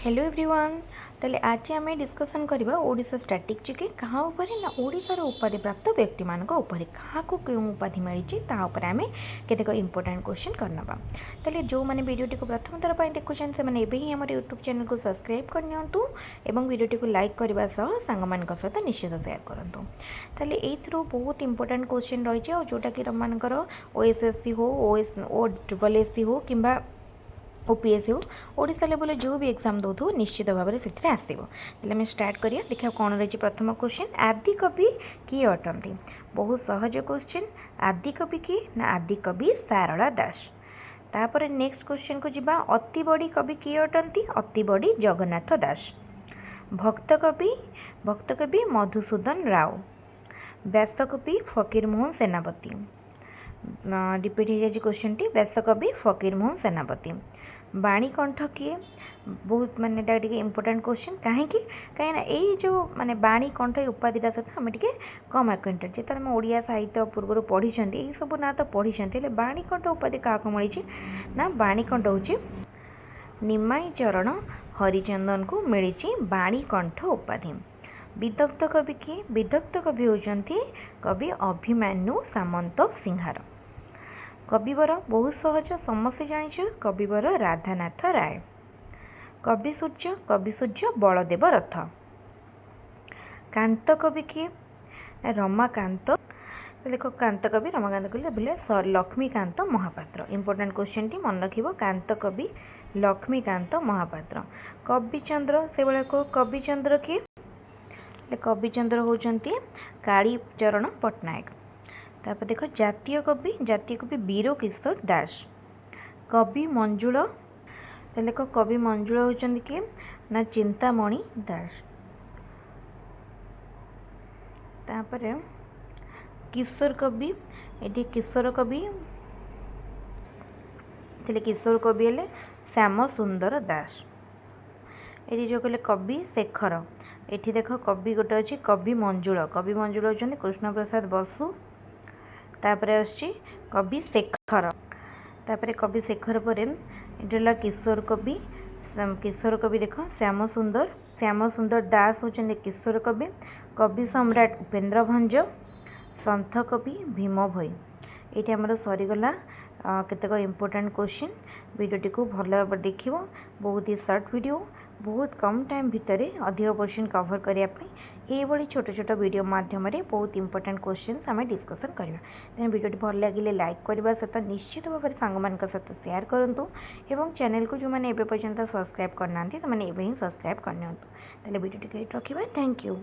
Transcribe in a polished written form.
Hello everyone. ताले आज आम डिस्कसन करबा ओडिशा स्टैटिक जीके कहाँ ऊपर ना ओडिशार उपाधि प्राप्त व्यक्ति मानक ऊपर क्या उपाधि मिली आम केतेक इंपोर्टेंट क्वेश्चन करनबा। ताले जो मैंने वीडियोटी को प्रथम थर पर देखुछन से माने एबे ही हमर यूट्यूब चैनल को सब्सक्राइब करनियंतु एवं वीडियोटी को लाइक करबा सह सांग मानक सहित निश्चित शेयर करंतु। ताले एथरो बहुत इंपोर्टेंट क्वेश्चन रही है जोटा कि रमानकर ओएसएससी हो ओएससी हो किंबा ओपीएस हो ओडिशा लेवल जो भी एग्जाम दो निश्चित भाव में से आसो। स्टार्ट करिया देखा कौन रही प्रथम क्वेश्चन आदिकवि किए अटंती। बहुत सहज क्वेश्चन। आदिकवि किए ना आदिकवि सारला दास। तापर नेक्स्ट क्वेश्चन को जिबा अति बड़ी कवि किए अटंती अति बड़ी जगन्नाथ दास। भक्त कवि मधुसूदन राव। व्यासकवि फकीरमोहन सेनापति। रिपीट हो जाए क्वेश्चन टी व्यासकवि फकीरमोहन सेनापति। बाणीकंठ किए बहुत माने इंपोर्टेंट क्वेश्चन कहीं कहीं जो माने बाणीकंठ उपाधिटा सहित आम कम आक्वेंटेड जो आम ओडिया साहित्य पूर्व पढ़ी सब ना तो पढ़ी बाणीकंठ उपाधि क्या मिली ना बाणीकंठ हूँ निमाई चरण हरिचंदन को मिली बाणीकंठ उपाधि। विदग्ध कवि किए विदग्ध कवि होती कवि अभिमन्यु सामंत सिंहार। कविवर बहुत सहज समस्ते जानी कविवर राधानाथ राय। कवि सूर्य बलदेव रथ। कांत कवि किए रमाकांत। देखो कांत कवि रमाकांत कवि लक्ष्मीकांत महापात्र। इंपोर्टेंट क्वेश्चन टी मन रखिबो कांत कवि लक्ष्मीकांत महापात्र। कविचंद्र से भाया को कविचंद्र किए कविचंद्र होचंती कालीचरण पट्टनायक। तापर देखो जातीय कवि वीर किशोर दास। कवि मंजुल देखो कवि मंजुल होचंती किए ना चिंतामणि दास। तापर किशोर कवि ये किशोर कवि किशोर कवि हेले श्याम सुंदर दास। ये जो कहले कवि शेखर ये देख कवि गोटे अच्छी कवि मंजुल होचंती कृष्ण प्रसाद बसु। तापर आछि कवि शेखर। तापर कवि शेखर पर किशोर कवि देख श्याम सुंदर दास होचंती किशोर कवि। कवि सम्राट उपेन्द्र भंज। सन्थ कवि भीम भोई। ये आमर सरीगला केतेक इंपोर्टेंट क्वेश्चन। वीडियोटी को भल भाव देखिए बहुत ही सर्ट वीडियो बहुत कम टाइम भितर अधिक क्वेश्चन कवर करने ये छोट छोट वीडियो माध्यम बहुत इंपोर्टेंट क्वेश्चन आम डिस्कसन करवा। वीडियोटी भल लगे लाइक करने सहित निश्चित भाव में सांग सहित शेयर करूँ एवं चैनल को जो मैंने पर्यटन सब्सक्राइब करना से सब्सक्राइब करनी। वीडियोटी रखा। Thank you.